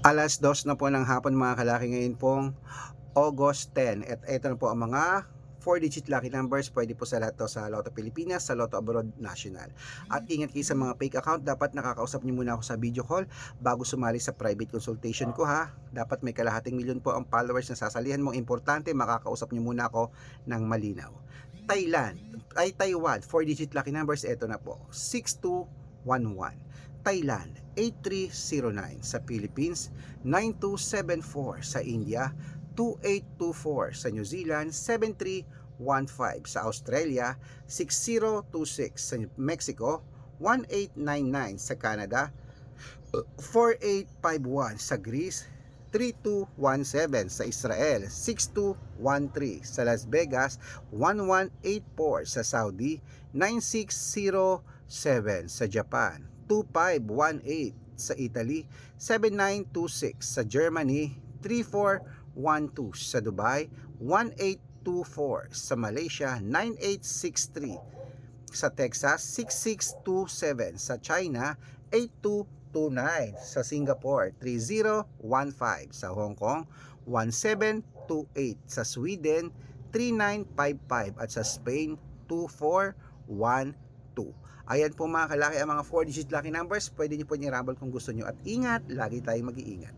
2:00 na po ng hapon mga kalaki, ngayon pong August 10. At ito na po ang mga 4-digit lucky numbers. Pwede po sa lahat to, sa Lotto Pilipinas, sa Lotto Abroad National. At ingat kayo sa mga fake account. Dapat nakakausap niyo muna ako sa video call bago sumali sa private consultation ko, ha. Dapat may kalahating milyon po ang followers na sasalihan mo. Importante makakausap niyo muna ako ng malinaw. Taiwan, 4-digit lucky numbers. Ito na po, 6211. Thailand, 8309. Sa Philippines, 9274. Sa India, 2824. Sa New Zealand, 7315. Sa Australia, 6026. Sa Mexico, 1899. Sa Canada, 4851. Sa Greece, 3217. Sa Israel, 6213. Sa Las Vegas, 1184. Sa Saudi, 9607. Sa Japan, 2518. Sa Italy, 7926. Sa Germany, 3412. Sa Dubai, 1824. Sa Malaysia, 9863. Sa Texas, 6627. Sa China, 8229. Sa Singapore, 3015. Sa Hong Kong, 1728. Sa Sweden, 3955. At sa Spain, 2412. Ayan po mga kalaki ang mga 4-digit lucky numbers. Pwede nyo po nyo rumble kung gusto nyo. At ingat, lagi tayong mag-iingat.